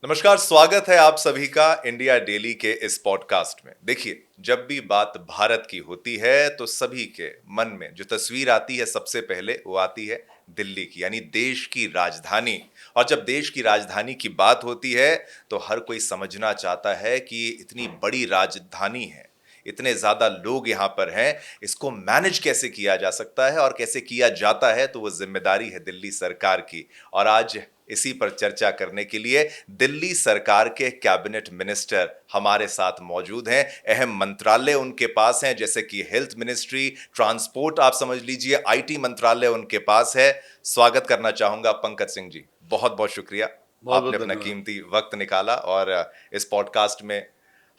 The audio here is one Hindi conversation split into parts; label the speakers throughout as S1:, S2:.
S1: नमस्कार, स्वागत है आप सभी का इंडिया डेली के इस पॉडकास्ट में। देखिए, जब भी बात भारत की होती है तो सभी के मन में जो तस्वीर आती है सबसे पहले वो आती है दिल्ली की, यानी देश की राजधानी। और जब देश की राजधानी की बात होती है तो हर कोई समझना चाहता है कि इतनी बड़ी राजधानी है, इतने ज्यादा लोग यहाँ पर हैं, इसको मैनेज कैसे किया जा सकता है और कैसे किया जाता है, तो वो जिम्मेदारी है दिल्ली सरकार की। और आज इसी पर चर्चा करने के लिए दिल्ली सरकार के कैबिनेट मिनिस्टर हमारे साथ मौजूद हैं। अहम मंत्रालय उनके पास हैं, जैसे कि हेल्थ मिनिस्ट्री, ट्रांसपोर्ट, आप समझ लीजिए आईटी मंत्रालय उनके पास है। स्वागत करना चाहूंगा पंकज सिंह जी, बहुत बहुत शुक्रिया।
S2: बहुत
S1: आपने
S2: बहुत
S1: अपना
S2: धन्यवाद।
S1: कीमती वक्त निकाला और इस पॉडकास्ट में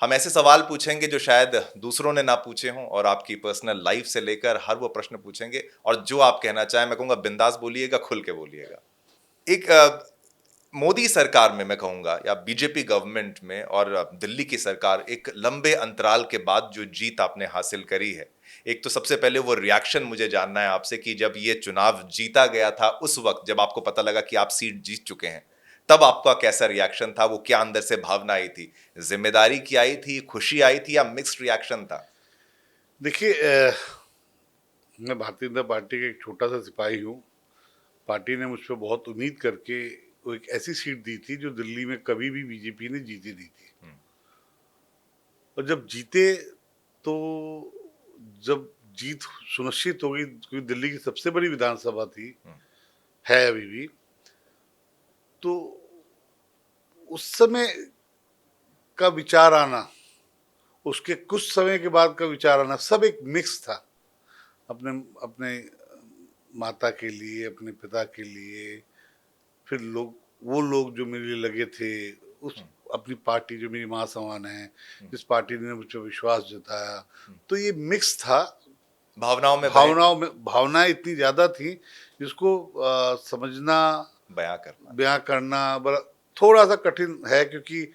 S1: हम ऐसे सवाल पूछेंगे जो शायद दूसरों ने ना पूछे हों, और आपकी पर्सनल लाइफ से लेकर हर वो प्रश्न पूछेंगे। और जो आप कहना चाहें, मैं कहूंगा बिंदास बोलिएगा, खुल के बोलिएगा। एक मोदी सरकार में मैं कहूंगा, या बीजेपी गवर्नमेंट में और दिल्ली की सरकार, एक लंबे अंतराल के बाद जो जीत आपने हासिल करी है, एक तो सबसे पहले वो रिएक्शन मुझे जानना है आपसे कि जब ये चुनाव जीता गया था, उस वक्त जब आपको पता लगा कि आप सीट जीत चुके हैं, तब आपका कैसा रिएक्शन था? वो क्या अंदर से भावना आई थी? जिम्मेदारी की आई थी, खुशी आई थी, या मिक्स्ड रिएक्शन था?
S2: देखिए, मैं भारतीय जनता पार्टी का एक छोटा सा सिपाही हूँ। पार्टी ने मुझ पर बहुत उम्मीद करके वो एक ऐसी सीट दी थी जो दिल्ली में कभी भी बीजेपी ने जीती नहीं थी।
S1: हम्म।
S2: और जब जीते तो जब जीत सुनिश्चित हो गई, क्योंकि दिल्ली की सबसे बड़ी विधानसभा थी,
S1: हम्म।
S2: है अभी भी, तो उस समय का विचार आना, उसके कुछ समय के बाद का विचार आना, सब एक मिक्स था। अपने अपने माता के लिए, अपने पिता के लिए, फिर वो लोग जो मेरे लिए लगे थे, उस
S1: हम्म।
S2: अपनी पार्टी जो मेरी माँ समान है,
S1: हम्म।
S2: जिस पार्टी ने मुझ पर विश्वास जताया,
S1: हम्म।
S2: तो ये मिक्स था।
S1: भावनाओं में बहे,
S2: भावनाएं इतनी ज्यादा थी जिसको समझना,
S1: बयां करना।
S2: बयां करना बड़ा थोड़ा सा कठिन है, क्योंकि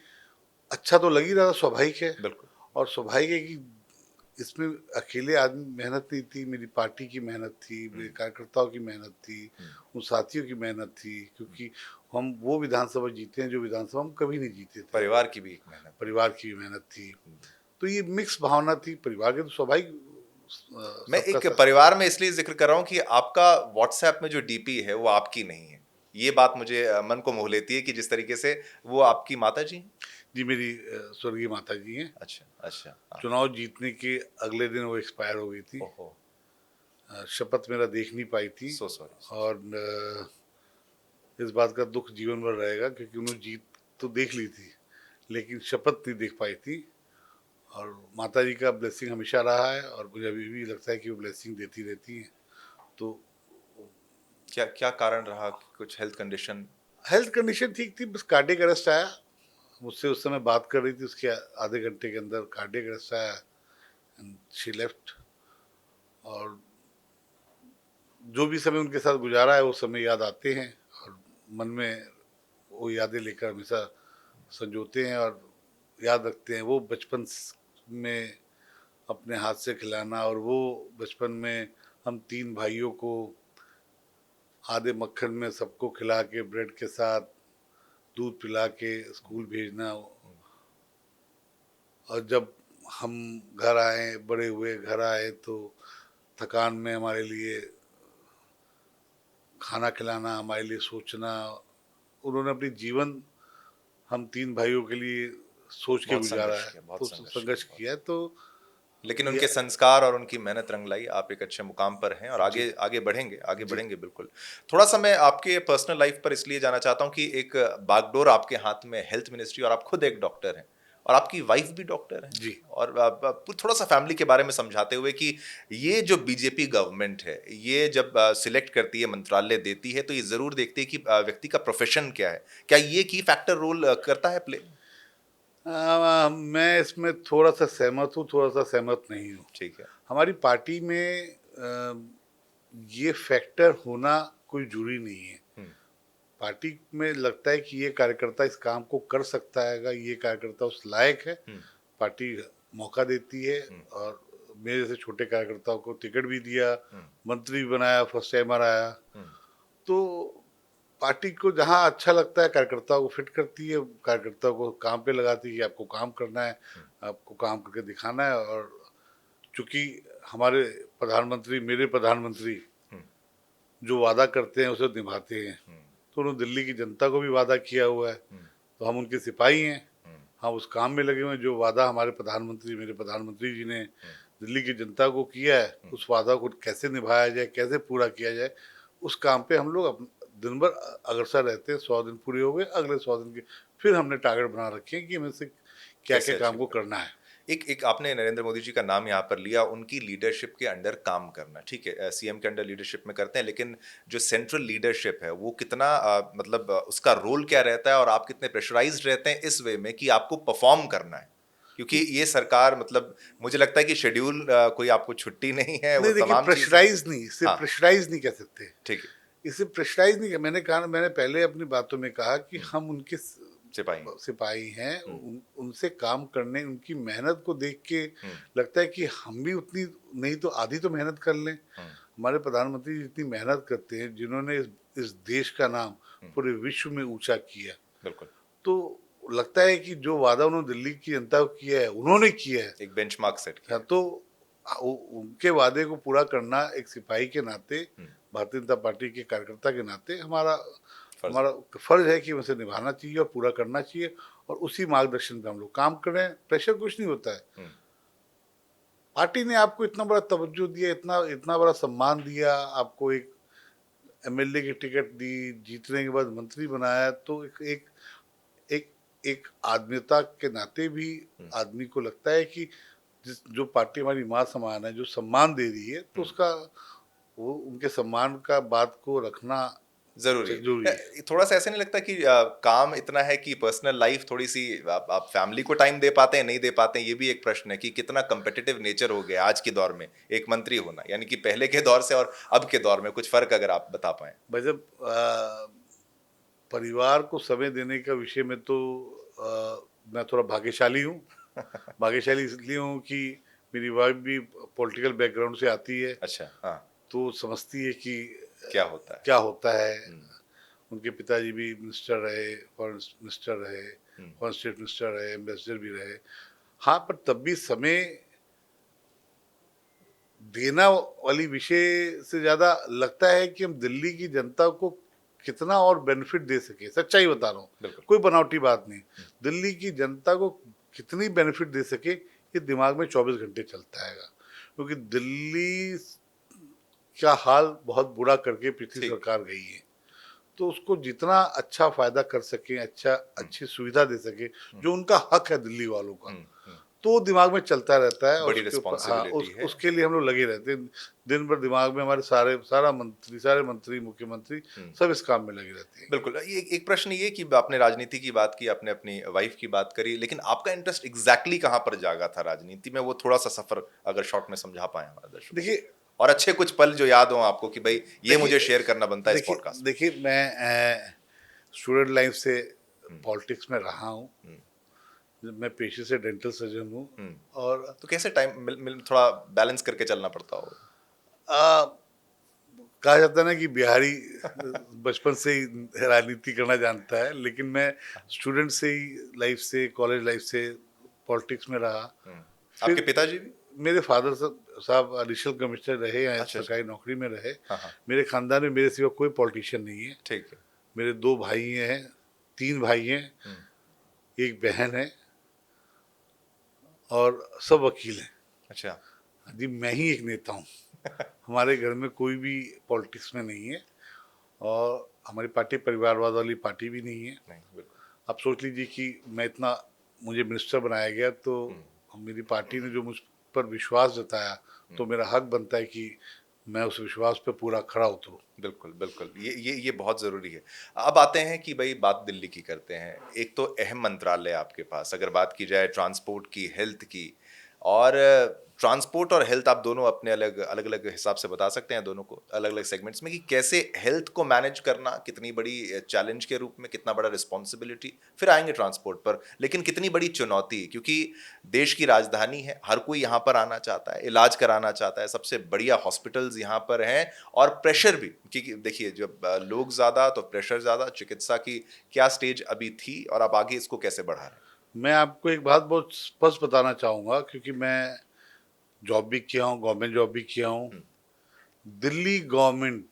S2: अच्छा तो लग ही रहा था, स्वाभाविक है।
S1: बिल्कुल।
S2: और स्वाभाविक है कि इसमें अकेले आदमी मेहनत नहीं थी, मेरी पार्टी की मेहनत थी, मेरे
S1: हम्म।
S2: कार्यकर्ताओं की मेहनत थी,
S1: हम्म।
S2: उन साथियों की मेहनत थी, क्योंकि हम वो विधानसभा जीते हैं जो विधानसभा हम कभी नहीं जीते थे।
S1: परिवार की भी एक मेहनत है।
S2: परिवार की मेहनत थी।
S1: हम्म।
S2: तो ये मिक्स भावना थी, परिवार के तो स्वाभाविक
S1: मैं
S2: सबका
S1: एक
S2: सा।
S1: परिवार में इसलिए जिक्र कर रहा हूं कि आपका व्हाट्सएप में जो डीपी है वो आपकी नहीं है। ये बात मुझे मन को मोह लेती है कि जिस तरीके से वो आपकी माता जी हैं।
S2: जी, मेरी स्वर्गीय माता जी हैं।
S1: अच्छा, अच्छा, हाँ।
S2: चुनाव जीतने के अगले दिन वो एक्सपायर हो गई थी।
S1: ओहो।
S2: शपथ मेरा देख नहीं पाई थी।
S1: सो सॉरी, सो
S2: और इस बात का दुख जीवन भर रहेगा, क्योंकि उन्होंने जीत तो देख ली थी, लेकिन शपथ नहीं देख पाई थी। और माता जी का ब्लेसिंग हमेशा रहा है, और मुझे अभी भी लगता है कि वो ब्लेसिंग देती रहती हैं। तो
S1: क्या क्या कारण रहा? कुछ हेल्थ कंडीशन?
S2: हेल्थ कंडीशन ठीक थी, बस कार्डियक अरेस्ट आया। मुझसे उस समय बात कर रही थी, उसके आधे घंटे के अंदर कार्डियक अरेस्ट आया, एंड शी लेफ्ट। और जो भी समय उनके साथ गुजारा है वो समय याद आते हैं, और मन में वो यादें लेकर हमेशा संजोते हैं और याद रखते हैं। वो बचपन में अपने हाथ से खिलाना, और वो बचपन में हम तीन भाइयों को आधे मक्खन में सबको खिला के, ब्रेड के साथ दूध पिला के स्कूल भेजना। और जब हम घर आए, बड़े हुए, घर आए, तो थकान में हमारे लिए खाना खिलाना, हमारे लिए सोचना, उन्होंने अपनी जीवन हम तीन भाइयों के लिए सोच के
S1: बहुत
S2: गुजारा
S1: संघर्ष
S2: है,
S1: किया, बहुत
S2: तो
S1: संघर्श किया,
S2: संघर्ष
S1: बहुत।
S2: किया है। तो
S1: लेकिन
S2: ये
S1: उनके संस्कार और उनकी मेहनत रंग लाई, आप एक अच्छे मुकाम पर हैं और
S2: जी,
S1: आगे आगे बढ़ेंगे, आगे
S2: जी,
S1: बढ़ेंगे बिल्कुल। थोड़ा सा मैं आपके पर्सनल लाइफ पर इसलिए जाना चाहता हूं कि एक बागडोर आपके हाथ में, हेल्थ मिनिस्ट्री, और आप खुद एक डॉक्टर हैं और आपकी वाइफ भी डॉक्टर हैं।
S2: जी।
S1: और थोड़ा सा फैमिली के बारे में समझाते हुए कि ये जो बीजेपी गवर्नमेंट है, ये जब सिलेक्ट करती है, मंत्रालय देती है, तो ये जरूर देखती है कि व्यक्ति का प्रोफेशन क्या है। क्या ये की फैक्टर रोल करता है प्ले?
S2: मैं इसमें थोड़ा सा सहमत हूँ, थोड़ा सा सहमत नहीं हूँ।
S1: ठीक है।
S2: हमारी पार्टी में ये फैक्टर होना कोई जरूरी नहीं है।
S1: हम्म।
S2: पार्टी में लगता है कि ये कार्यकर्ता इस काम को कर सकता है, ये कार्यकर्ता उस लायक है,
S1: हम्म।
S2: पार्टी मौका देती है।
S1: हम्म।
S2: और मेरे जैसे छोटे कार्यकर्ताओं को टिकट भी दिया,
S1: हम्म।
S2: मंत्री भी बनाया, फर्स्ट टाइमर आया।
S1: हम्म।
S2: तो पार्टी को जहाँ अच्छा लगता है कार्यकर्ताओं को फिट करती है, कार्यकर्ताओं को काम पे लगाती है कि आपको काम करना है, आपको काम करके दिखाना है। और चूंकि हमारे प्रधानमंत्री, मेरे प्रधानमंत्री जो वादा करते हैं उसे निभाते हैं, तो उन्होंने दिल्ली की जनता को भी वादा किया हुआ है, तो हम उनके सिपाही हैं, हम उस काम में लगे हुए हैं। जो वादा हमारे प्रधानमंत्री, मेरे प्रधानमंत्री जी ने दिल्ली की जनता को किया है, उस वादा को कैसे निभाया जाए, कैसे पूरा किया जाए, उस काम पे हम लोग दिन भर अग्रसर रहते हैं। 100 दिन पूरे हो गए, अगले 100 दिन के फिर हमने टारगेट बना रखे हैं कि हमें से क्या
S1: कैसे
S2: क्या काम
S1: अचीव
S2: को
S1: कर
S2: करना है।
S1: एक एक आपने नरेंद्र मोदी जी का नाम यहाँ पर लिया, उनकी लीडरशिप के अंडर काम करना, ठीक है, सीएम के अंडर लीडरशिप में करते हैं, लेकिन जो सेंट्रल लीडरशिप है वो कितना मतलब उसका रोल क्या रहता है और आप कितने प्रेशराइज्ड रहते हैं इस वे में कि आपको परफॉर्म करना है, क्योंकि ये सरकार मतलब मुझे लगता है कि शेड्यूल कोई आपको छुट्टी नहीं है, वो
S2: नहीं, देखिए,
S1: तमाम चीजें।
S2: प्रेशराइज नहीं, इसे
S1: हाँ,
S2: प्रेशराइज नहीं कह सकते।
S1: ठीक है।
S2: इसे प्रेशराइज नहीं, मैंने कहा, मैंने पहले अपनी बातों में कहा कि हम उनके
S1: सिपाही।
S2: सिपाही हैं। उनसे काम करने, उनकी मेहनत को देख के लगता है कि हम भी उतनी नहीं तो आधी तो मेहनत कर लें। हमारे प्रधानमंत्री जितनी मेहनत करते हैं, जिन्होंने इस देश का नाम पूरे विश्व में ऊंचा किया,
S1: बिल्कुल।
S2: तो लगता है कि जो वादा उन्होंने दिल्ली की जनता को किया है, उन्होंने किया है,
S1: एक बेंचमार्क सेट किया।
S2: तो उनके वादे को पूरा करना एक सिपाही के नाते, भारतीय जनता पार्टी के कार्यकर्ता के नाते हमारा
S1: फर्ज
S2: हमारा फर्ज है कि उसे निभाना चाहिए और पूरा करना चाहिए, और उसी मार्गदर्शन पे हम लोग काम करें। प्रेशर कुछ नहीं होता है। पार्टी ने आपको इतना बड़ा तवज्जो दिया, इतना इतना बड़ा सम्मान दिया, आपको एक एमएलए की टिकट दी, जीतने के बाद मंत्री बनाया, तो एक एक एक आदमीता के नाते भी आदमी को लगता है कि जो पार्टी हमारी माँ समान है, जो सम्मान दे रही है, तो उसका, वो उनके सम्मान का बात को रखना
S1: जरूरी
S2: जरूरी
S1: है।
S2: है।
S1: थोड़ा सा ऐसे नहीं लगता कि काम इतना है कि पर्सनल लाइफ थोड़ी सी आप फैमिली को टाइम दे पाते हैं, नहीं दे पाते हैं, ये भी एक प्रश्न है कि कितना कंपेटिटिव नेचर हो गया आज के दौर में एक मंत्री होना, यानी कि पहले के दौर से और अब के दौर में कुछ फर्क अगर आप बता पाए।
S2: भाई, जब परिवार को समय देने का विषय में तो मैं थोड़ा भाग्यशाली हूँ। भाग्यशाली इसलिए हूँ कि मेरी वाइफ भी पॉलिटिकल बैकग्राउंड से आती है,
S1: अच्छा, हाँ।
S2: तो समझती है कि
S1: क्या होता है।
S2: क्या होता है। उनके पिताजी भी मिनिस्टर रहे, फॉरेन मिनिस्टर रहे, फॉरेन स्टेट मिनिस्टर रहे, एम्बेसडर भी रहे। हाँ, पर तब भी समय देना वाली विषय से ज्यादा लगता है कि हम दिल्ली की जनता को कितना और बेनिफिट दे सके। सच्चाई बता रहा हूँ,
S1: बिल्कुल।
S2: कोई बनावटी बात नहीं। दिल्ली की जनता को कितनी बेनिफिट दे सके, ये दिमाग में 24 घंटे चलता है, क्योंकि दिल्ली का हाल बहुत बुरा करके पिछली
S1: ठीक।
S2: सरकार गई है, तो उसको जितना अच्छा फायदा कर सके, अच्छी सुविधा दे सके, जो उनका हक है दिल्ली वालों का, तो दिमाग में चलता रहता है। और
S1: बड़ी
S2: उसके ऊपर, हाँ,
S1: रिस्पॉन्सिबिलिटी है।
S2: उसके लिए हम लोग लगे रहते हैं। दिन भर दिमाग में हमारे सारे मंत्री, मुख्यमंत्री सब इस काम में लगे रहते हैं।
S1: बिल्कुल। ये एक प्रश्न ये कि आपने राजनीति की बात की, आपने अपनी वाइफ की बात करी, लेकिन आपका इंटरेस्ट एग्जैक्टली कहाँ पर जागा था राजनीति में, वो थोड़ा सा सफर अगर शॉर्ट में समझा पाए हमारे दर्शकों को।
S2: देखिए,
S1: और अच्छे कुछ पल जो याद हो आपको कि भाई ये मुझे शेयर करना बनता है इस
S2: देखिए
S1: पॉडकास्ट
S2: देखिए मैं स्टूडेंट लाइफ से पॉलिटिक्स में रहा हूँ। मैं पेशे से डेंटल सर्जन हूँ। और
S1: तो कैसे टाइम थोड़ा बैलेंस करके चलना पड़ता हो।
S2: आ, कहा जाता है ना कि बिहारी बचपन से ही राजनीति करना जानता है, लेकिन मैं स्टूडेंट से ही, लाइफ से, कॉलेज लाइफ से पॉलिटिक्स में रहा।
S1: आपके पिताजी भी?
S2: मेरे फादर साहब एडिशनल कमिश्नर रहे या
S1: अच्छा।
S2: सरकारी नौकरी में रहे।
S1: हाँ।
S2: मेरे खानदान में मेरे सिवा कोई पॉलिटिशियन नहीं है।
S1: ठीक है।
S2: मेरे 2 भाई हैं, 3 भाई हैं, एक बहन है, और सब वकील हैं।
S1: अच्छा
S2: जी, मैं ही एक नेता हूँ। हमारे घर में कोई भी पॉलिटिक्स में नहीं है, और हमारी पार्टी परिवारवाद वाली पार्टी भी नहीं है।
S1: नहीं, बिल्कुल।
S2: आप सोच लीजिए कि मुझे मिनिस्टर बनाया गया, तो मेरी पार्टी ने जो मुझ पर विश्वास जताया, तो मेरा हक बनता है कि मैं उस विश्वास पे पूरा खरा उतरूं।
S1: बिल्कुल बिल्कुल, ये बहुत ज़रूरी है। अब आते हैं कि भाई बात दिल्ली की करते हैं। एक तो अहम मंत्रालय आपके पास, अगर बात की जाए ट्रांसपोर्ट की, हेल्थ की, और ट्रांसपोर्ट और हेल्थ आप दोनों अपने अलग अलग अलग हिसाब से बता सकते हैं दोनों को अलग अलग सेगमेंट्स में कि कैसे हेल्थ को मैनेज करना कितनी बड़ी चैलेंज के रूप में, कितना बड़ा रिस्पॉन्सिबिलिटी, फिर आएंगे ट्रांसपोर्ट पर, लेकिन कितनी बड़ी चुनौती, क्योंकि देश की राजधानी है, हर कोई यहाँ पर आना चाहता है, इलाज कराना चाहता है, सबसे बढ़िया हॉस्पिटल्स यहाँ पर हैं, और प्रेशर भी, क्योंकि देखिए जब लोग ज्यादा तो प्रेशर ज्यादा। चिकित्सा की क्या स्टेज अभी थी और आप आगे इसको कैसे बढ़ा रहे हैं?
S2: मैं आपको एक बात बहुत स्पष्ट बताना चाहूँगा, क्योंकि मैं जॉब भी किया हूँ, गवर्नमेंट जॉब भी किया हूँ।
S1: हम्म।
S2: दिल्ली गवर्नमेंट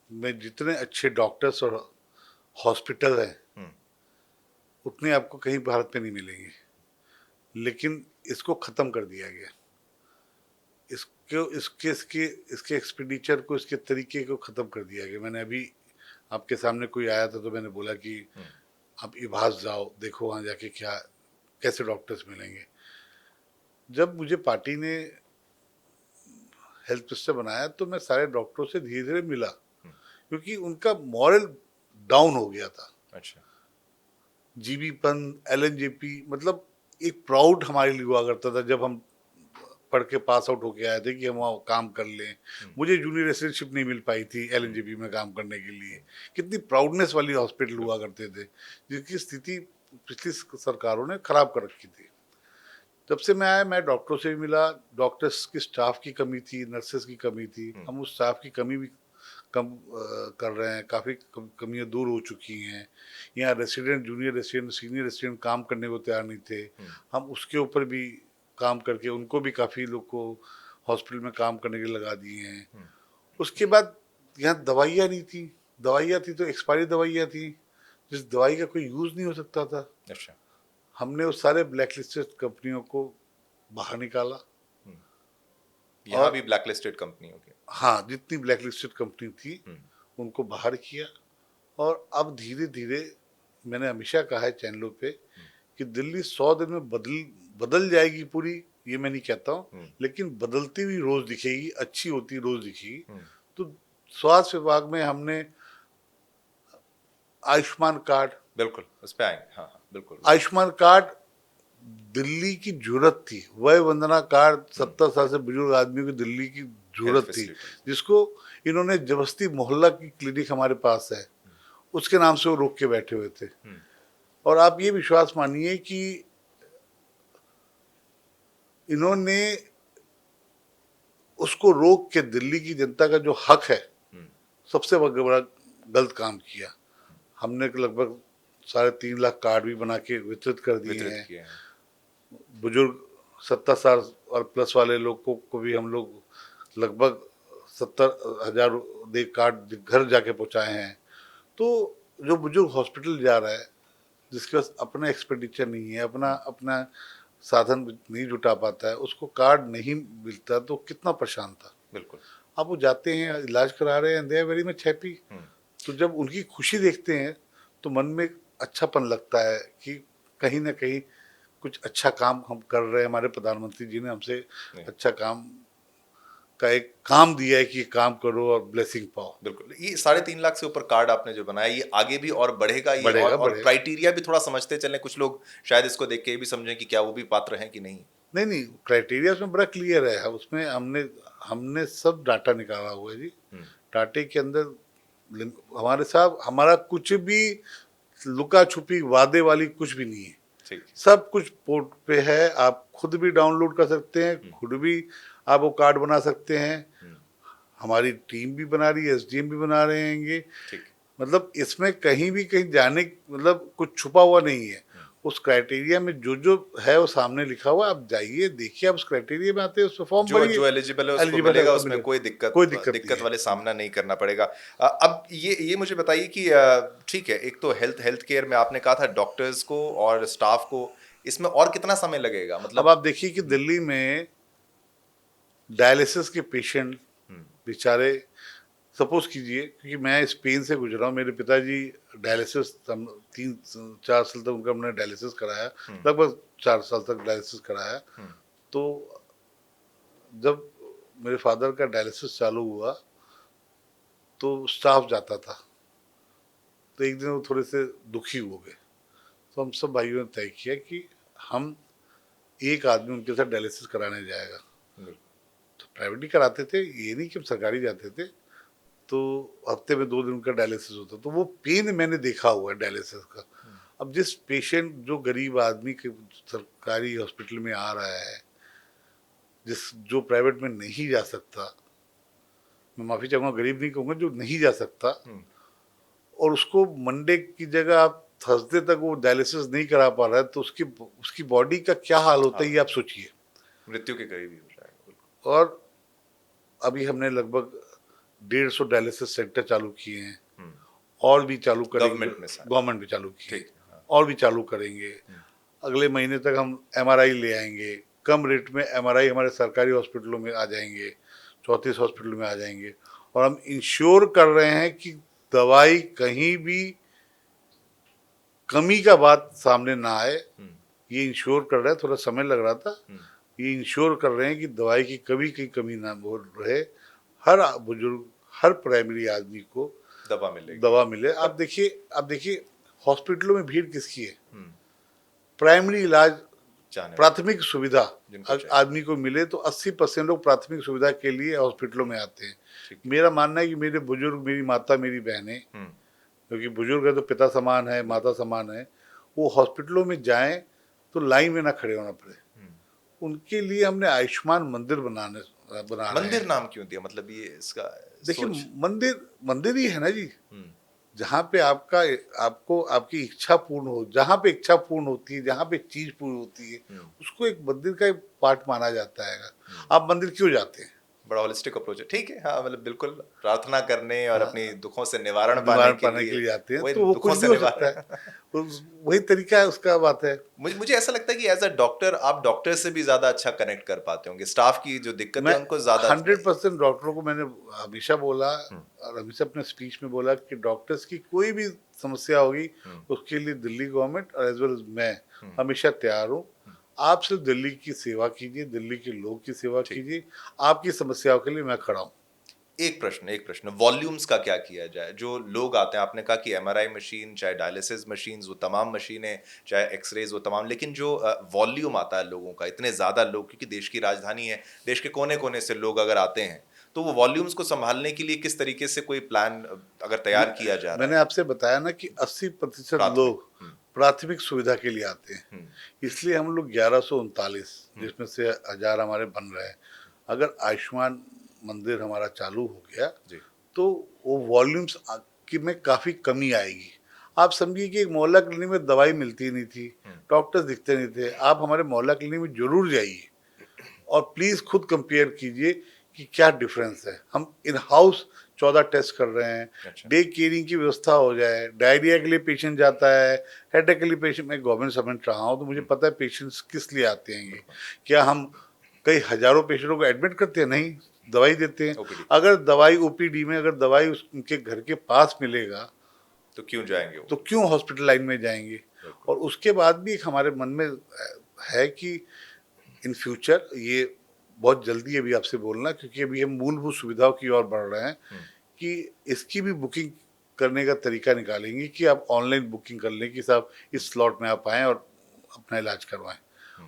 S2: में जितने अच्छे डॉक्टर्स और हॉस्पिटल हैं,
S1: हम्म।
S2: उतने आपको कहीं भारत में नहीं मिलेंगे। लेकिन इसको ख़त्म कर दिया गया। इसको इसके इसके इसके एक्सपेंडिचर को, इसके तरीके को ख़त्म कर दिया गया। मैंने अभी आपके सामने कोई आया था तो मैंने बोला कि
S1: हम्म।
S2: आप इबास जाओ, देखो वहाँ जाके क्या कैसे डॉक्टर्स मिलेंगे। जब मुझे पार्टी ने हेल्थ मिनिस्टर बनाया तो मैं सारे डॉक्टरों से धीरे धीरे मिला,
S1: हम्म।
S2: क्योंकि उनका मॉरल डाउन हो गया था।
S1: अच्छा।
S2: जीबी पंत, एलएनजेपी, मतलब एक प्राउड हमारे लिए हुआ करता था जब हम पढ़ के पास आउट होके आए थे कि हम वहाँ काम कर लें।
S1: हम्म।
S2: मुझे जूनियर रेसिडेंटशिप नहीं मिल पाई थी
S1: हम्म।
S2: एलएनजेपी में काम करने के लिए। कितनी प्राउडनेस वाली हॉस्पिटल हुआ करते थे, जिसकी स्थिति पिछली सरकारों ने खराब कर रखी थी। जब से मैं आया, मैं डॉक्टरों से भी मिला। डॉक्टर्स की स्टाफ की कमी थी, नर्सेस की कमी थी।
S1: हम्म।
S2: हम उस स्टाफ की कमी भी कम कर रहे हैं। काफ़ी कमियां दूर हो चुकी हैं। यहाँ resident, junior resident, senior resident काम करने को तैयार नहीं थे।
S1: हम्म।
S2: हम उसके ऊपर भी काम करके उनको भी काफ़ी लोग को हॉस्पिटल में काम करने के लिए लगा दिए हैं।
S1: हम्म।
S2: उसके बाद यहाँ दवाइयाँ नहीं थी। दवाइयाँ थी तो एक्सपायरी दवाइयाँ थी, जिस दवाई का कोई यूज़ नहीं हो सकता था।
S1: अच्छा।
S2: हमने उस सारे ब्लैक लिस्टेड कंपनियों को बाहर निकाला।
S1: हम्म। यहाँ
S2: और
S1: भी ब्लैकलिस्टेड कंपनियों के।
S2: हाँ, जितनी ब्लैक लिस्टेड कंपनी थी
S1: हम्म।
S2: उनको बाहर किया। और अब धीरे धीरे, मैंने हमेशा कहा है चैनलों पे
S1: हम्म।
S2: कि दिल्ली 100 दिन में बदल बदल जाएगी पूरी, ये मैं नहीं कहता हूँ।
S1: हम्म।
S2: लेकिन बदलती हुई रोज दिखेगी, अच्छी होती रोज दिखेगी।
S1: हम्म।
S2: तो स्वास्थ्य विभाग में हमने आयुष्मान कार्ड,
S1: बिल्कुल उस पे आएंगे, हाँ हाँ बिल्कुल उस पे।
S2: आयुष्मान कार्ड दिल्ली की जरूरत थी। वय वंदना कार्ड
S1: हम्म।
S2: 70 साल से बुजुर्ग आदमी को दिल्ली की
S1: हेल्थ
S2: जरूरत थी,
S1: फैसिलिटीज।
S2: जिसको इन्होंने जबरदस्ती, मोहल्ला की क्लिनिक हमारे पास है उसके नाम से वो रोक के बैठे हुए थे।
S1: हम्म।
S2: और आप ये विश्वास मानिए कि इन्होंने उसको रोक के दिल्ली की जनता का जो हक है,
S1: हम्म।
S2: सबसे बड़ा गलत काम किया। हमने लगभग 3.5 लाख कार्ड भी बना के वितरित कर दिए
S1: वितरित
S2: हैं।
S1: किए हैं।
S2: बुजुर्ग 70 साल और प्लस वाले लोगों को भी हम लोग लगभग 70,000 दे कार्ड घर जाके पहुंचाए हैं। तो जो बुजुर्ग हॉस्पिटल जा रहा है, जिसके पास अपना एक्सपेंडिचर नहीं है, अपना अपना साधन नहीं जुटा पाता है, उसको कार्ड नहीं मिलता तो कितना परेशान था।
S1: बिल्कुल।
S2: अब वो जाते हैं, इलाज करा रहे हैं, they are very much happy.
S1: Hmm.
S2: तो जब उनकी खुशी देखते हैं तो मन में अच्छापन लगता है कि कहीं ना कहीं कुछ अच्छा काम हम कर रहे हैं। हमारे प्रधानमंत्री जी ने हमसे
S1: नहीं।
S2: अच्छा काम का एक काम दिया है कि ये काम करो और ब्लेसिंग पाओ।
S1: बिल्कुल, ये 3.5 लाख से ऊपर कार्ड आपने जो बनाया ये आगे भी और बढ़ेगा, ये
S2: बढ़ेगा
S1: और
S2: बढ़ेगा।
S1: क्राइटेरिया भी थोड़ा समझते चलें, कुछ लोग शायद इसको देख के ये भी समझें कि क्या वो भी पात्र हैं कि नहीं।
S2: नहीं नहीं, क्राइटेरिया उसमें बड़ा क्लियर है। उसमें हमने हमने सब डाटा निकाला हुआ है जी।
S1: हम्म।
S2: डाटे के अंदर हमारे साहब, हमारा कुछ भी लुका छुपी वादे वाली कुछ भी नहीं है।
S1: ठीक।
S2: सब कुछ पोर्ट पे है। आप खुद भी डाउनलोड कर सकते हैं,
S1: हम्म।
S2: खुद भी आप वो कार्ड बना सकते हैं।
S1: हम्म।
S2: हमारी टीम भी बना रही है, एसडीएम भी बना रहे हैं।
S1: ठीक।
S2: मतलब इसमें कहीं भी कहीं जाने, मतलब कुछ छुपा हुआ नहीं है।
S1: हम्म।
S2: उस क्राइटेरिया में जो जो है वो सामने लिखा हुआ है। आप जाइए, देखिए, आप उस क्राइटेरिया में आते हैं, उसमें फॉर्म
S1: जो
S2: भरिए।
S1: जो एलिजिबल है उसको
S2: एलिजिबल है
S1: मिलेगा,
S2: तो
S1: उसमें
S2: मिलेगा,
S1: कोई
S2: कोई
S1: दिक्कत
S2: दिक्कत नहीं
S1: दिक्कत
S2: है।
S1: वाले सामना नहीं करना पड़ेगा। अब ये मुझे बताइए कि ठीक है, एक तो हेल्थ केयर में आपने कहा था डॉक्टर्स को और स्टाफ को, इसमें और कितना समय लगेगा
S2: अब
S1: मतलब?
S2: आप देखिए कि दिल्ली में डायलिसिस के पेशेंट
S1: हम्म।
S2: बेचारे, सपोज कीजिए, क्योंकि मैं स्पेन से गुजरा हूँ। मेरे पिताजी डायलिसिस 3-4 साल तक उनका हमने डायलिसिस कराया,
S1: हम्म।
S2: लगभग 4 साल तक डायलिसिस कराया।
S1: हम्म।
S2: तो जब मेरे फादर का डायलिसिस चालू हुआ तो स्टाफ जाता था, तो एक दिन वो थोड़े से दुखी हो गए। तो हम सब भाइयों ने तय किया कि हम एक आदमी उनके साथ डायलिसिस कराने जाएगा।
S1: बिल्कुल।
S2: तो प्राइवेटली कराते थे, ये नहीं कि हम सरकारी जाते थे, तो हफ्ते में 2 दिन उनका डायलिसिस होता। तो वो पेन मैंने देखा हुआ है डायलिसिस का। अब जिस पेशेंट, जो गरीब आदमी के सरकारी हॉस्पिटल में आ रहा है, जो प्राइवेट में नहीं जा सकता, मैं माफी चाहूंगा, गरीब नहीं कहूंगा, जो नहीं जा सकता, और उसको मंडे की जगह आप थर्सडे तक वो डायलिसिस नहीं करा पा रहा है, तो उसकी उसकी बॉडी का क्या हाल होता है, ये आप सोचिए।
S1: मृत्यु के करीब ही हो जाएगा। बिल्कुल।
S2: और अभी हमने लगभग 150 डायलिसिस सेंटर चालू किए हैं, और भी चालू करेंगे।
S1: गवर्नमेंट में सारे।
S2: गवर्नमेंट भी चालू किए,
S1: ठीक है, हाँ।
S2: और भी चालू करेंगे। अगले महीने तक हम एमआरआई ले आएंगे, कम रेट में एमआरआई हमारे सरकारी हॉस्पिटलों में आ जाएंगे, 34 हॉस्पिटल में आ जाएंगे। और हम इंश्योर कर रहे हैं कि दवाई कहीं भी कमी का बात सामने ना आए। ये इंश्योर कर रहे हैं, थोड़ा समय लग रहा था, ये इंश्योर कर रहे हैं कि दवाई की कभी की कमी ना हो रहे, हर बुजुर्ग, हर प्राइमरी आदमी को दवा मिले। आप देखिए हॉस्पिटलों में भीड़ किसकी है? प्राइमरी इलाज, प्राथमिक सुविधा आदमी को मिले, तो 80% लोग प्राथमिक सुविधा के लिए हॉस्पिटलों में आते हैं। मेरा मानना है कि मेरे बुजुर्ग, मेरी माता, मेरी बहनें, क्योंकि बुजुर्ग है तो पिता समान है, माता समान है, वो हॉस्पिटलों में जाएं तो लाइन में ना खड़े होना पड़े। उनके लिए हमने आयुष्मान मंदिर बना रहे
S1: मंदिर
S2: हैं।
S1: नाम क्यों दिया, मतलब ये इसका
S2: देखिए, मंदिर ही है ना जी, जहाँ पे आपको आपकी इच्छा पूर्ण हो, जहाँ पे इच्छा पूर्ण होती है, जहाँ पे चीज पूरी होती है, उसको एक मंदिर का एक पार्ट माना जाता है। आप मंदिर क्यों जाते हैं?
S1: बड़ा होलिस्टिक अप्रोच है, ठीक है, हाँ, मतलब बिल्कुल प्रार्थना करने और अपनी दुखों से
S2: निवारण
S1: निवारण
S2: पाने
S1: पाने
S2: के लिए जाते हैं,
S1: वही
S2: तो वो
S1: दुखों
S2: कुछ
S1: से
S2: भी हो सकता है।
S1: निवारण।
S2: वही तरीका है, उसका बात है।
S1: मुझे ऐसा लगता है कि एज अ डॉक्टर आप डॉक्टर से भी ज्यादा अच्छा कनेक्ट कर पाते होंगे, स्टाफ की जो दिक्कत
S2: मैं
S1: है उनको ज्यादा
S2: 100% डॉक्टरों को मैंने हमेशा बोला, और हमेशा अपने स्पीच में बोला कि डॉक्टर्स की कोई भी समस्या होगी, उसके लिए दिल्ली गवर्नमेंट और एज वेल एज मैं हमेशा तैयार हूँ। आप सिर्फ दिल्ली की सेवा कीजिए, दिल्ली के लोग की सेवा कीजिए, आपकी समस्याओं के लिए मैं खड़ा हूँ।
S1: एक प्रश्न, वॉल्यूम्स का क्या किया जाए? जो लोग आते हैं, आपने कहा कि एमआरआई मशीन, चाहे डायलिसिस मशीन्स, वो तमाम मशीनें, चाहे एक्सरेज, वो तमाम, लेकिन जो वॉल्यूम आता है लोगों का, इतने ज़्यादा लोग, क्योंकि देश की राजधानी है, देश के कोने कोने से लोग अगर आते हैं, तो वो वॉल्यूम्स को संभालने के लिए किस तरीके से कोई प्लान अगर तैयार किया जा रहा
S2: मैंने
S1: है?
S2: आपसे बताया ना कि 80%
S1: प्राथमिक।
S2: लोग प्राथमिक सुविधा के लिए आते हैं, इसलिए हम लोग 1139, जिसमें से 1000 हमारे बन रहे हैं। अगर आयुष्मान मंदिर हमारा चालू हो गया, तो वो वॉल्यूम्स की में काफ़ी कमी आएगी। आप समझिए कि एक मोहल्ला क्लिनिक में दवाई मिलती नहीं थी, डॉक्टर्स दिखते नहीं थे। आप हमारे मोहल्ला क्लिनिक में जरूर जाइए और प्लीज़ खुद कंपेयर कीजिए कि क्या डिफरेंस है। हम इन हाउस 14 टेस्ट कर रहे हैं।
S1: अच्छा।
S2: डे केयरिंग की व्यवस्था हो जाए, डायरिया के लिए पेशेंट जाता है, हेडेक के लिए पेशेंट, मैं गवर्नमेंट सर्वेंट रहा हूँ तो मुझे पता है पेशेंट्स किस लिए आते हैं। ये क्या हम कई हजारों पेशेंटों को एडमिट करते हैं? नहीं, दवाई देते हैं। अगर दवाई ओपीडी में, अगर दवाई उनके घर के पास मिलेगा
S1: तो क्यों जाएंगे वो?
S2: तो क्यों हॉस्पिटल लाइन में जाएंगे? और उसके बाद भी एक हमारे मन में है कि इन फ्यूचर, ये बहुत जल्दी अभी आपसे बोलना, क्योंकि अभी हम मूलभूत सुविधाओं की ओर बढ़ रहे हैं, कि इसकी भी बुकिंग करने का तरीका निकालेंगे कि आप ऑनलाइन बुकिंग कर लें कि साहब इस स्लॉट में आप आएँ और अपना इलाज करवाएं।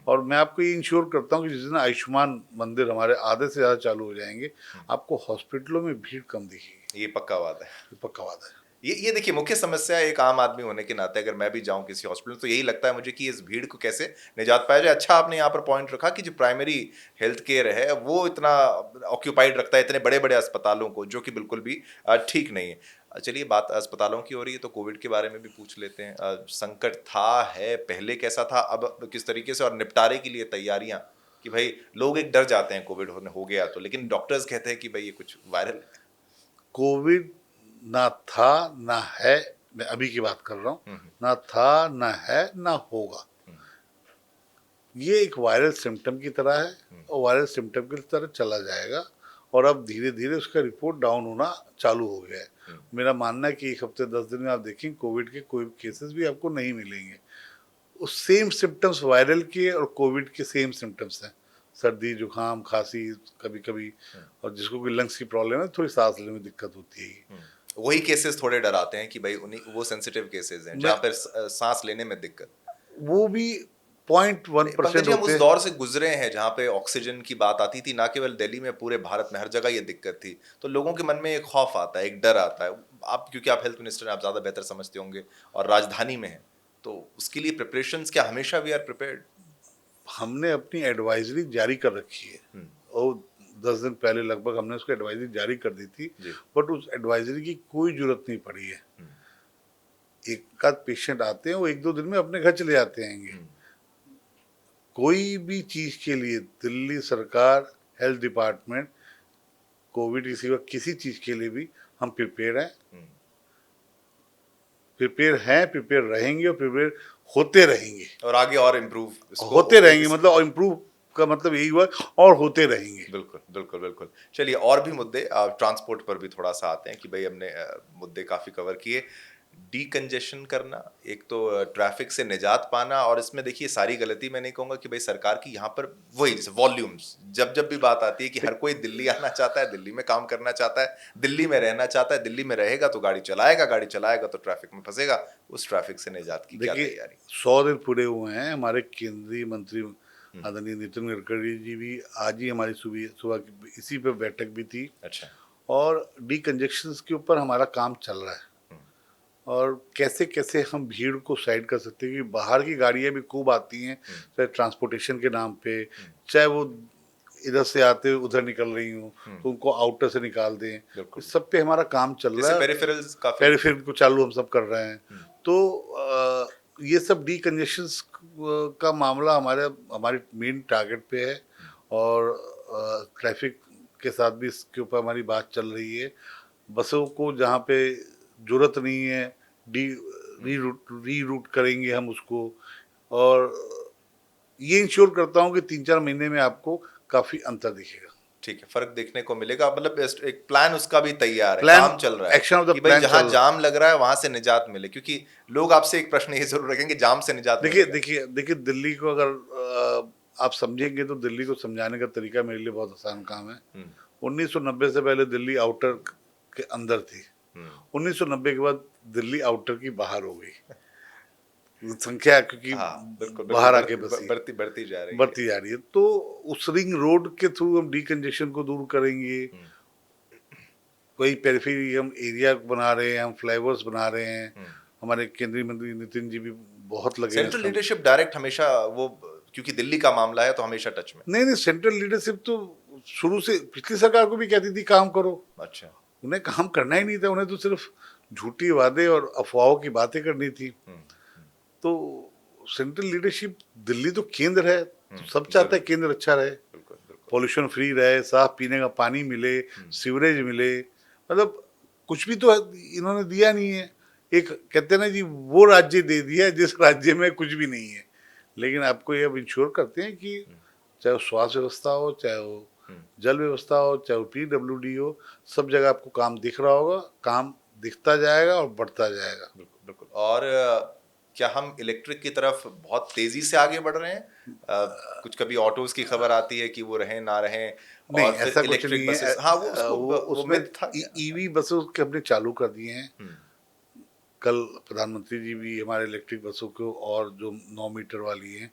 S2: और मैं आपको ये इंश्योर करता हूँ कि जिस दिन आयुष्मान मंदिर हमारे आधे से ज़्यादा चालू हो जाएंगे, आपको हॉस्पिटलों में भीड़ कम दिखेगी।
S1: ये पक्का वादा है।
S2: पक्का वादा है।
S1: ये देखिए, मुख्य समस्या एक आम आदमी होने के नाते अगर मैं भी जाऊं किसी हॉस्पिटल, तो यही लगता है मुझे कि इस भीड़ को कैसे निजात पाया जाए। अच्छा, आपने यहाँ पर पॉइंट रखा कि जो प्राइमरी हेल्थ केयर है वो इतना ऑक्यूपाइड रखता है इतने बड़े बड़े अस्पतालों को, जो कि बिल्कुल भी ठीक नहीं है। चलिए, बात अस्पतालों की हो रही है तो कोविड के बारे में भी पूछ लेते हैं। संकट था, है, पहले कैसा था, अब किस तरीके से, और निपटारे के लिए तैयारियां, कि भाई लोग एक डर जाते हैं कोविड हो गया तो, लेकिन डॉक्टर्स कहते हैं कि भाई ये कुछ वायरल है।
S2: कोविड ना था ना है, मैं अभी की बात कर रहा हूँ, ना था ना है ना होगा। ये एक वायरल सिम्टम की तरह है और वायरल सिम्टम की तरह चला जाएगा। और अब धीरे धीरे उसका रिपोर्ट डाउन होना चालू हो गया है। मेरा मानना है कि 1 हफ्ते 10 दिन में आप देखेंगे कोविड के कोई केसेस भी आपको नहीं मिलेंगे। उस सेम सिम्टम्स वायरल के और कोविड के सेम सिम्टम्स हैं, सर्दी, जुकाम, खांसी कभी कभी, और जिसको कोई लंग्स की प्रॉब्लम है, थोड़ी सांस लेने में दिक्कत होती है।
S1: वही केसेस थोड़े डराते हैं कि भाई उन्हीं वो सेंसिटिव केसेस हैं जहाँ पर सांस लेने में दिक्कत।
S2: वो भी 0.1%
S1: पंकज जी, हम उस
S2: होते हैं।
S1: दौर से गुजरे हैं जहाँ पे ऑक्सीजन की बात आती थी, ना केवल दिल्ली में, पूरे भारत में हर जगह ये दिक्कत थी। तो लोगों के मन में एक खौफ आता है, एक डर आता है। आप, क्योंकि आप हेल्थ मिनिस्टर हैं, आप ज्यादा बेहतर समझते होंगे और राजधानी में हैं, तो उसके लिए प्रिपरेशंस क्या हमेशा वी आर प्रिपेयर्ड?
S2: हमने अपनी एडवाइजरी जारी कर रखी है और 10 दिन पहले लगभग हमने उसको एडवाइजरी जारी कर दी थी,
S1: जी।
S2: बट उस एडवाइजरी की कोई जरूरत नहीं पड़ी है। एक आध पेशेंट आते हैं, वो 1-2 दिन में अपने घर चले जाते हैं। कोई भी चीज के लिए दिल्ली सरकार, हेल्थ डिपार्टमेंट, कोविड के सिवा किसी चीज के लिए भी हम प्रिपेयर हैं, प्रिपेयर रहेंगे और प्रिपेयर होते रहेंगे।
S1: और आगे और इम्प्रूव इसको
S2: होते रहेंगे मतलब इम्प्रूव का मतलब यही हुआ, और होते रहेंगे।
S1: बिल्कुल बिल्कुल बिल्कुल। चलिए, और भी मुद्दे, ट्रांसपोर्ट पर भी थोड़ा सा आते हैं कि भाई हमने मुद्दे काफी कवर किए। डीकंजेशन करना, एक तो ट्रैफिक से निजात पाना, और इसमें देखिए सारी गलती मैं नहीं कहूंगा कि भाई सरकार की, यहाँ पर वही जैसे वॉल्यूम्स, जब जब भी बात आती है कि हर कोई दिल्ली आना चाहता है, दिल्ली में काम करना चाहता है, दिल्ली में रहना चाहता है, दिल्ली में रहेगा तो गाड़ी चलाएगा तो ट्रैफिक में फंसेगा। उस ट्रैफिक से निजात की क्या
S2: देखिए,
S1: तैयारी?
S2: 100 दिन पूरे हुए हैं। हमारे केंद्रीय मंत्री आदरणीय नितिन गडकरी जी भी आज ही हमारी सुबह सुबह की इसी पे बैठक भी थी,
S1: अच्छा।
S2: और डीकंजेक्शन के ऊपर हमारा काम चल रहा है। और कैसे कैसे हम भीड़ को साइड कर सकते हैं, कि बाहर की गाड़ियां भी खूब आती हैं, चाहे ट्रांसपोर्टेशन के नाम पे, चाहे वो इधर से आते हुए उधर निकल रही हूँ, तो उनको आउटर से निकाल दें।
S1: बिल्कुल।
S2: इस सब पे हमारा काम चल
S1: जैसे
S2: रहा है।
S1: पेरिफेरल्स काफी।
S2: पेरिफेरल को चालू हम सब कर रहे हैं। तो ये सब डीकंजेशन का मामला हमारी मेन टारगेट पे है, और ट्रैफिक के साथ भी इसके ऊपर हमारी बात चल रही है। बसों को जहाँ पे जरूरत नहीं है, डी रीरूट करेंगे हम उसको, और ये इंश्योर करता हूँ कि 3-4 महीने में आपको काफी अंतर दिखेगा।
S1: ठीक है, फर्क देखने को मिलेगा, मतलब एक प्लान उसका भी तैयार है,
S2: प्लान,
S1: काम चल रहा है
S2: एक्शन ऑफ द
S1: कि भाई
S2: प्लान
S1: जहां
S2: चल रहा है।
S1: जाम लग रहा है वहां से निजात मिले, क्योंकि लोग आपसे एक प्रश्न ये जरूर रखेंगे, जाम से निजात
S2: देखिए
S1: मिलेगा?
S2: देखिए देखिए, दिल्ली को अगर आप समझेंगे तो दिल्ली को समझाने का तरीका मेरे लिए बहुत आसान काम है। 1990 से पहले दिल्ली आउटर के अंदर थी। 1990 के बाद दिल्ली आउटर की बाहर हो गई, संख्या क्योंकि
S1: हाँ बिल्कुल बिल्कुल,
S2: बाहर आके बसी,
S1: बढ़ती जा रही है।
S2: बढ़ती जा रही है। तो उस रिंग रोड के थ्रू हम डीकंजेशन को दूर करेंगे। वही पेरिफेरी हम एरिया बना रहे हैं, हम फ्लाईओवर्स बना रहे हैं। हमारे केंद्रीय मंत्री नितिन जी भी बहुत लगे हैं
S1: सेंट्रल
S2: इसमें।
S1: लीडरशिप डायरेक्ट हमेशा वो, क्योंकि दिल्ली का मामला है तो हमेशा टच में।
S2: नहीं नहीं, सेंट्रल लीडरशिप तो शुरू से पिछली सरकार को भी कहती थी काम करो।
S1: अच्छा।
S2: उन्हें काम करना ही नहीं था, उन्हें तो सिर्फ झूठी वादे और अफवाहों की बातें करनी थी। तो सेंट्रल लीडरशिप, दिल्ली तो केंद्र है, तो सब चाहता है केंद्र अच्छा रहे,
S1: बिल्कुल बिल्कुल।
S2: पॉल्यूशन फ्री रहे, साफ पीने का पानी मिले, सीवरेज मिले। मतलब कुछ भी तो इन्होंने दिया नहीं है। एक कहते हैं ना जी, वो राज्य दे दिया जिस राज्य में कुछ भी नहीं है। लेकिन आपको ये अब इंश्योर करते हैं कि चाहे वो स्वास्थ्य व्यवस्था हो, चाहे वो जल व्यवस्था हो, चाहे वो PWD हो, सब जगह आपको काम दिख रहा होगा, काम दिखता जाएगा और बढ़ता जाएगा।
S1: बिल्कुल बिल्कुल। और क्या हम इलेक्ट्रिक की तरफ बहुत तेजी से आगे बढ़ रहे हैं? कुछ कभी ऑटोज की खबर आती है कि वो रहें ना रहें,
S2: नहीं,
S1: और फिर
S2: ऐसा कुछ
S1: इलेक्ट्रिक
S2: नहीं है।
S1: बसेस, हाँ वो उसको
S2: वो
S1: वो
S2: उसमें
S1: मिथ था क्या?
S2: ईवी बसेस के हमने चालू कर दिए हैं। कल प्रधानमंत्री जी भी हमारे इलेक्ट्रिक बसों को, और जो 9 मीटर वाली हैं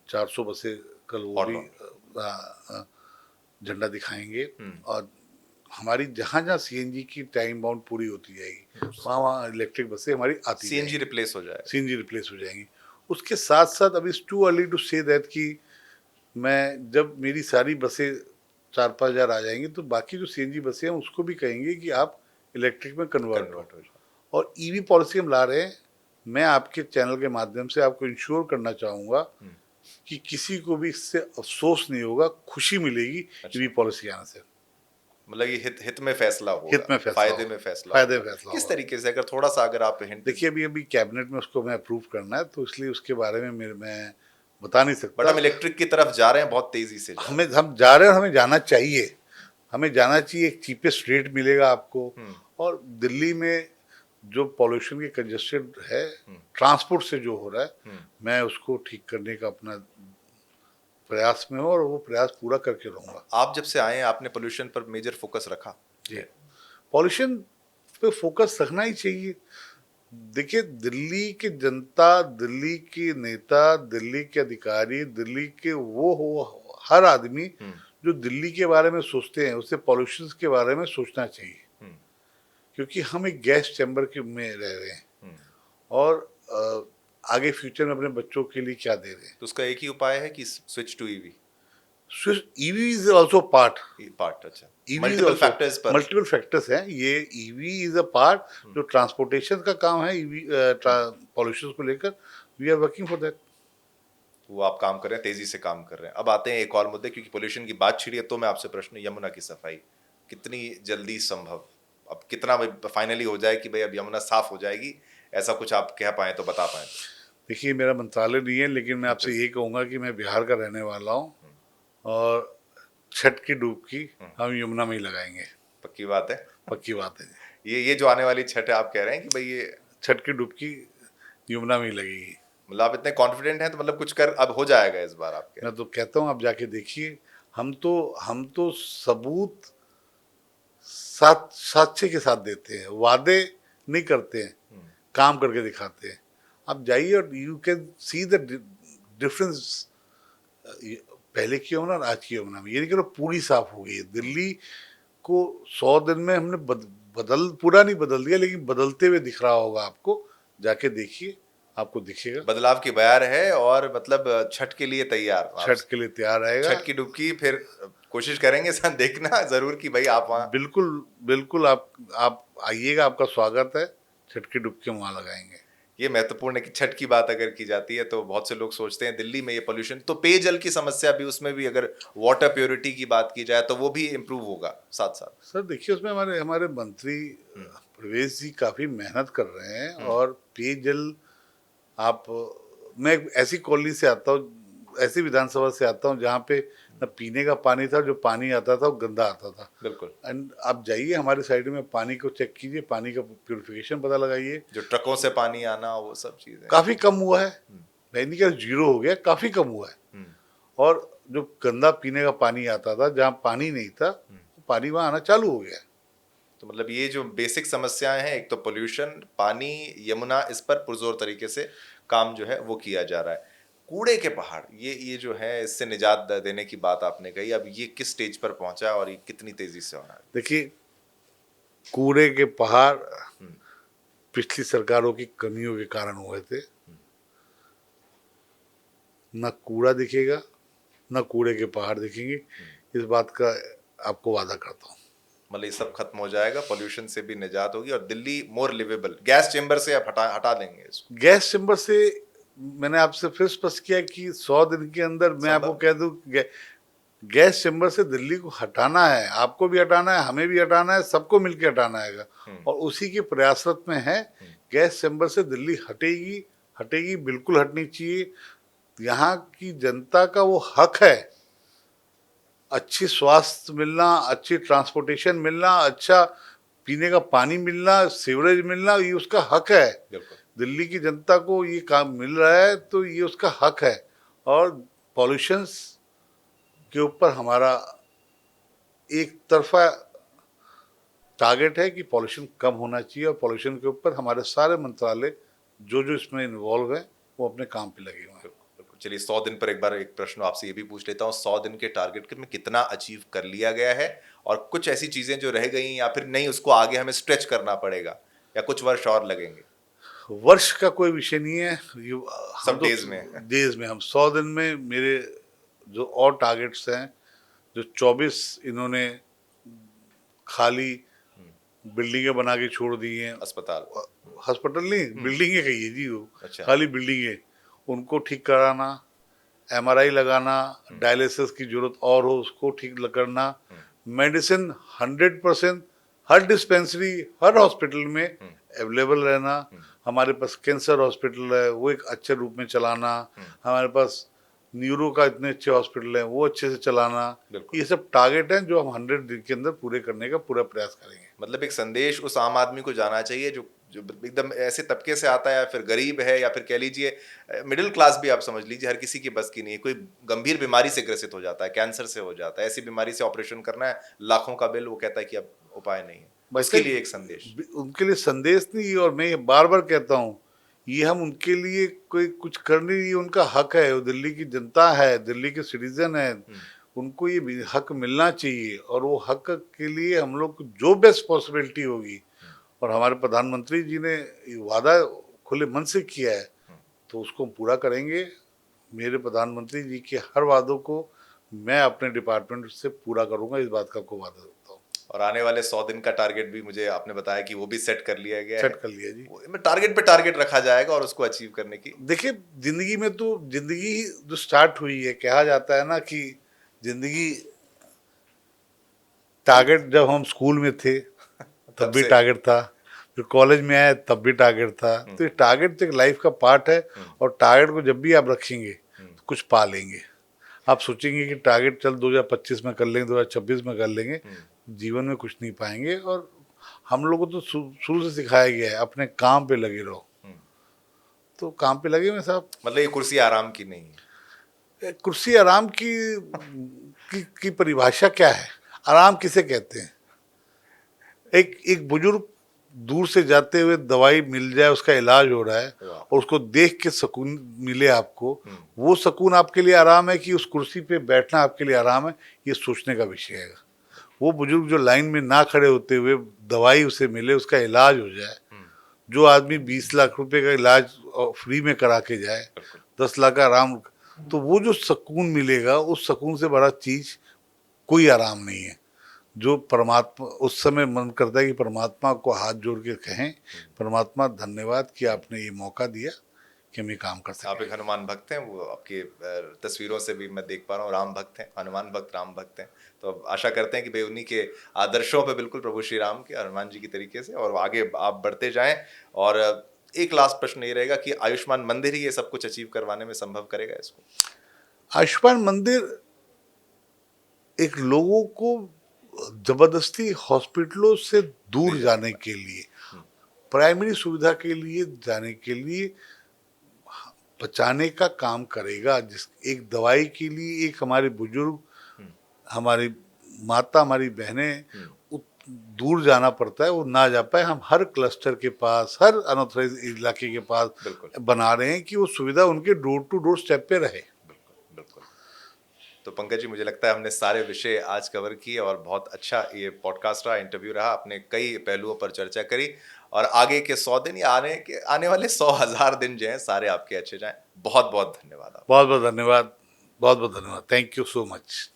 S2: 400 बसें, कल वो भी झंडा दिखाएंगे। और हमारी जहाँ जहाँ CNG की टाइम बाउंड पूरी होती जाएगी, वहाँ वहाँ इलेक्ट्रिक बसें हमारी आती
S1: सीएनजी रिप्लेस हो जाए।
S2: CNG रिप्लेस हो जाएंगी। उसके साथ साथ अभी it's too early to say that कि मैं, जब मेरी सारी बसें 4-5 हज़ार आ जाएंगी, तो बाकी जो CNG बसें हैं उसको भी कहेंगे कि आप इलेक्ट्रिक में कन्वर्ट हो
S1: जाए।
S2: और ईवी पॉलिसी हम ला रहे हैं। मैं आपके चैनल के माध्यम से आपको इंश्योर करना चाहूँगा कि किसी को भी इससे अफसोस नहीं होगा, खुशी मिलेगी ईवी पॉलिसी आने से।
S1: मतलब ये हित में फैसला होगा,
S2: हित में फैसला,
S1: फायदे में फैसला,
S2: फायदे में फैसला
S1: किस
S2: होगा।
S1: तरीके से, अगर थोड़ा सा अगर आप हिंट।
S2: देखिए, अभी कैबिनेट में उसको मैं अप्रूव करना है, तो इसलिए उसके बारे में मैं बता नहीं सकता।
S1: बट हम इलेक्ट्रिक की तरफ जा रहे हैं, बहुत तेजी से
S2: हम जा रहे हैं, और हमें जाना चाहिए। हमें जाना चाहिए, एक चीपेस्ट रेट मिलेगा आपको। और दिल्ली में जो पॉल्यूशन की कंजेस्टेड है, ट्रांसपोर्ट से जो हो रहा है, मैं उसको ठीक करने का अपना प्रयास में हूँ, और वो प्रयास पूरा करके रहूँगा।
S1: आप जब से आए हैं आपने पोल्यूशन पर मेजर फोकस रखा?
S2: जी, पॉल्यूशन पे फोकस रखना ही चाहिए। देखिए, दिल्ली की जनता, दिल्ली के नेता, दिल्ली के अधिकारी, दिल्ली के वो हो, हर आदमी
S1: हम्म।
S2: जो दिल्ली के बारे में सोचते हैं उसे पॉल्यूशन के बारे में सोचना चाहिए,
S1: हम्म।
S2: क्योंकि हम एक गैस चैम्बर के में रह रहे हैं
S1: हम्म।
S2: और आगे फ्यूचर में अपने बच्चों के लिए क्या दे रहे हैं।
S1: तो उसका एक ही उपाय है कि switch to EV.
S2: Switch EV is also part,
S1: part, अच्छा।
S2: EV is
S1: multiple
S2: also
S1: factors पर।
S2: मल्टीपल फैक्टर्स हैं, ये ईवी इज अ पार्ट।
S1: हम्म।
S2: जो ट्रांसपोर्टेशन का काम है ईवी
S1: हम्म।
S2: पॉल्यूशन को लेकर, we are working for that.
S1: वो आप काम कर रहे हैं, तेजी से काम कर रहे हैं। अब आते हैं एक और मुद्दे, क्योंकि पोल्यूशन की बात छिड़ी है तो मैं आपसे प्रश्न, यमुना की सफाई कितनी जल्दी संभव, अब कितना फाइनली हो जाए कि भाई अब यमुना साफ हो जाएगी, ऐसा कुछ आप कह पाए तो बता पाए तो।
S2: देखिए, मेरा मंत्रालय नहीं है, लेकिन मैं आपसे
S1: बिल्कुल।
S2: ये कहूंगा कि मैं बिहार का रहने वाला हूँ
S1: हम्म।
S2: और छठ की डुबकी
S1: हम्म।
S2: हम यमुना में ही लगाएंगे।
S1: पक्की बात है।
S2: पक्की बात है जी।
S1: ये जो आने वाली छठ है, आप कह रहे हैं कि भाई ये,
S2: छठ की डुबकी यमुना में ही लगेगी।
S1: मतलब आप इतने कॉन्फिडेंट हैं तो मतलब कुछ कर अब हो जाएगा इस बार, आप कह रहे
S2: मैं तो कहता हूँ आप जाके देखिए। हम तो सबूत साक्ष्य के साथ देते हैं, वादे नहीं करते हैं,
S1: हैं।
S2: काम करके दिखाते हैं। आप जाइए और you can see the difference पहले की यमुना और आज की यमुना में। ये नहीं करो पूरी साफ हो गई है दिल्ली को। 100 दिन में हमने बदल पूरा नहीं बदल दिया, लेकिन बदलते हुए दिख रहा होगा आपको। जाके देखिए, आपको दिखेगा।
S1: बदलाव की बयार है, और मतलब छठ के लिए तैयार आप।
S2: छठ के लिए तैयार रहेगा।
S1: छठ की डुबकी फिर कोशिश करेंगे सर देखना जरूर कि भाई आप वहाँ।
S2: बिल्कुल बिल्कुल, आप आइएगा, आपका स्वागत है। छठ की डुबकी वहां लगाएंगे।
S1: ये महत्वपूर्ण है कि छठ की बात अगर की जाती है तो बहुत से लोग सोचते हैं दिल्ली में ये पोल्यूशन, तो पेयजल की समस्या भी, उसमें भी अगर वाटर प्योरिटी की बात की जाए तो वो भी इम्प्रूव होगा साथ साथ।
S2: सर देखिए, उसमें हमारे हमारे मंत्री
S1: हम्म।
S2: प्रवेश जी काफी मेहनत कर रहे हैं।
S1: हम्म।
S2: और पेयजल, आप मैं एक ऐसी कॉलोनी से आता हूँ, ऐसी विधानसभा से आता हूँ जहाँ पे न पीने का पानी था, जो पानी आता था वो गंदा आता था।
S1: बिल्कुल।
S2: एंड आप जाइए हमारे साइड में, पानी को चेक कीजिए, पानी का प्यूरिफिकेशन पता लगाइए।
S1: जो ट्रकों से पानी आना, वो सब चीजें।
S2: काफी कम हुआ है।
S1: हम्म।
S2: मैं नहीं कह रहा जीरो हो गया, काफी कम हुआ है।
S1: हम्म।
S2: और जो गंदा पीने का पानी आता था, जहाँ पानी नहीं था, पानी वहाँ आना चालू हो गया।
S1: तो मतलब ये जो बेसिक समस्याएं हैं, एक तो पोल्यूशन, पानी, यमुना, इस पर पुरजोर तरीके से काम जो है वो किया जा रहा है। कूड़े के पहाड़, ये जो है, इससे निजात देने की बात आपने कही, अब ये किस स्टेज पर पहुंचा है और ये कितनी तेजी से हो रहा है?
S2: देखिए, कूड़े के पहाड़
S1: हम्म।
S2: पिछली सरकारों की कमियों के कारण हुए थे। न कूड़ा दिखेगा, न कूड़े के पहाड़ दिखेंगे, इस बात का आपको वादा करता हूँ।
S1: मतलब ये सब खत्म हो जाएगा, पोल्यूशन से भी निजात होगी और दिल्ली मोर लिवेबल। गैस चेंबर से आप हटा हटा देंगे इसको?
S2: गैस चैम्बर से मैंने आपसे फिर स्पष्ट किया कि 100 दिन के अंदर मैं आपको
S1: संभव।
S2: कह दूं, गैस चैम्बर से दिल्ली को हटाना है, आपको भी हटाना है, हमें भी हटाना है, सबको मिलकर हटाना है। और उसी के प्रयासरत में है। गैस चैम्बर से दिल्ली हटेगी, हटेगी, बिल्कुल हटनी चाहिए। यहाँ की जनता का वो हक है, अच्छी स्वास्थ्य मिलना, अच्छी ट्रांसपोर्टेशन मिलना, अच्छा पीने का पानी मिलना, सीवरेज मिलना, ये उसका हक है।
S1: बिल्कुल।
S2: दिल्ली की जनता को ये काम मिल रहा है तो ये उसका हक है। और पॉल्यूशंस के ऊपर हमारा एक तरफा टारगेट है कि पॉल्यूशन कम होना चाहिए, और पॉल्यूशन के ऊपर हमारे सारे मंत्रालय जो जो इसमें इन्वॉल्व हैं वो अपने काम पे लगे हुए हैं।
S1: बिल्कुल। चलिए, 100 दिन पर एक बार एक प्रश्न आपसे ये भी पूछ लेता हूँ, 100 दिन के टारगेट में कितना अचीव कर लिया गया है, और कुछ ऐसी चीजें जो रह गई या फिर नहीं, उसको आगे हमें स्ट्रेच करना पड़ेगा, या कुछ वर्ष और लगेंगे?
S2: वर्ष का कोई विषय नहीं है ये। हम
S1: सब
S2: तो
S1: डेज में।
S2: डेज में, हम 100 दिन में मेरे जो और टारगेट्स हैं, जो 24 इन्होंने खाली बिल्डिंगें बना के छोड़ दी हैं।
S1: अस्पताल।
S2: हॉस्पिटल नहीं, बिल्डिंगें कहिए जी, वो
S1: अच्छा।
S2: खाली बिल्डिंगें, उनको ठीक कराना, एमआरआई लगाना, डायलिसिस की जरूरत और हो उसको ठीक करना, मेडिसिन 100% हर डिस्पेंसरी, हर हॉस्पिटल में अवेलेबल रहना। हमारे पास कैंसर हॉस्पिटल है, वो एक अच्छे रूप में चलाना। हमारे पास न्यूरो का इतने अच्छे हॉस्पिटल है, वो अच्छे से चलाना।
S1: बिल्कुल।
S2: ये सब टारगेट हैं जो हम 100 दिन के अंदर पूरे करने का पूरा प्रयास करेंगे।
S1: मतलब एक संदेश उस आम आदमी को जाना चाहिए जो जो एकदम ऐसे तबके से आता है, या फिर गरीब है, या फिर कह लीजिए मिडिल क्लास भी आप समझ लीजिए, हर किसी की बस की नहीं है, कोई गंभीर बीमारी से ग्रसित हो जाता है, कैंसर से हो जाता है, ऐसी बीमारी से ऑपरेशन करना है, लाखों का बिल, वो कहता है कि अब उपाय नहीं है।
S2: भाई
S1: उसके
S2: साहब,
S1: लिए एक संदेश।
S2: उनके लिए संदेश नहीं, और मैं बार बार कहता हूँ, ये हम उनके लिए कोई कुछ कर नहीं, ये उनका हक है, वो दिल्ली की जनता है, दिल्ली के सिटीजन है, उनको ये हक मिलना चाहिए, और वो हक के लिए हम लोग को जो बेस्ट पॉसिबिलिटी होगी, और हमारे प्रधानमंत्री जी ने ये वादा खुले मन से किया है, तो उसको हम पूरा करेंगे। मेरे प्रधानमंत्री जी के हर वादों को मैं अपने डिपार्टमेंट से पूरा करूंगा, इस बात का आपको वादा देता हूँ।
S1: और आने वाले 100 दिन का टारगेट भी मुझे आपने बताया कि वो भी सेट कर लिया गया
S2: सेट
S1: है।
S2: कर लिया जी।
S1: टारगेट पे टारगेट रखा जाएगा और उसको अचीव करने की।
S2: देखिए, जिंदगी में तो जिंदगी जो स्टार्ट हुई है, कहा जाता है ना कि जिंदगी टारगेट, जब हम स्कूल में थे तब
S1: तब
S2: भी
S1: से।
S2: टारगेट था, फिर कॉलेज में आए तब भी टारगेट था, तो ये टारगेट तो एक लाइफ का पार्ट है, और टारगेट को जब भी आप रखेंगे तो कुछ पा लेंगे। आप सोचेंगे कि टारगेट चल 2025 में कर लेंगे, 2026 में कर लेंगे, जीवन में कुछ नहीं पाएंगे। और हम लोगों को तो शुरू से सिखाया गया है अपने काम पे लगे रहो, तो काम पे लगे हुए साहब।
S1: मतलब ये कुर्सी आराम की नहीं है।
S2: कुर्सी आराम की परिभाषा क्या है? आराम किसे कहते हैं? एक एक बुजुर्ग दूर से जाते हुए दवाई मिल जाए, उसका इलाज हो रहा है, और उसको देख के सुकून मिले आपको, वो सुकून आपके लिए आराम है कि उस कुर्सी पे बैठना आपके लिए आराम है? ये सोचने का विषय है। वो बुजुर्ग जो लाइन में ना खड़े होते हुए दवाई उसे मिले, उसका इलाज हो जाए, जो आदमी 20 लाख रुपए का इलाज फ्री में करा के जाए, 10 लाख का आराम, तो वो जो सुकून मिलेगा, उस सुकून से बड़ा चीज कोई आराम नहीं है। जो परमात्मा, उस समय मन करता है कि परमात्मा को हाथ जोड़ के कहें, परमात्मा धन्यवाद कि आपने ये मौका दिया कि हम ये काम कर
S1: आप
S2: सकें।
S1: एक हनुमान भक्त हैं, वो आपकी तस्वीरों से भी मैं देख पा रहा हूँ, राम भक्त हैं, हनुमान भक्त, राम भक्त हैं। तो अब आशा करते हैं कि भाई उन्हीं के आदर्शों पे बिल्कुल प्रभु श्री राम के, हनुमान जी की तरीके से और आगे आप बढ़ते जाएं। और एक लास्ट प्रश्न ये रहेगा कि आयुष्मान मंदिर ही ये सब कुछ अचीव करवाने में संभव करेगा इसको?
S2: आयुष्मान मंदिर एक लोगों को जबरदस्ती हॉस्पिटलों से दूर जाने के लिए, प्राइमरी सुविधा के लिए जाने के लिए बचाने का काम करेगा। जिस एक दवाई के लिए एक हमारे बुजुर्ग, हमारी माता, हमारी बहनें दूर जाना पड़ता है, वो ना जा पाए, हम हर क्लस्टर के पास, हर अनऑथराइज इलाके के पास बना रहे हैं कि वो सुविधा उनके डोर टू डोर स्टेप पे रहे।
S1: बिल्कुल बिल्कुल। तो पंकज जी, मुझे लगता है हमने सारे विषय आज कवर किए और बहुत अच्छा ये पॉडकास्ट रहा, इंटरव्यू रहा। आपने कई पहलुओं पर चर्चा करी और आगे के 100 दिन या आने वाले 100,000 दिन जो हैं सारे आपके अच्छे जाएं। बहुत बहुत धन्यवाद।
S2: बहुत बहुत धन्यवाद, बहुत बहुत धन्यवाद। Thank you so much.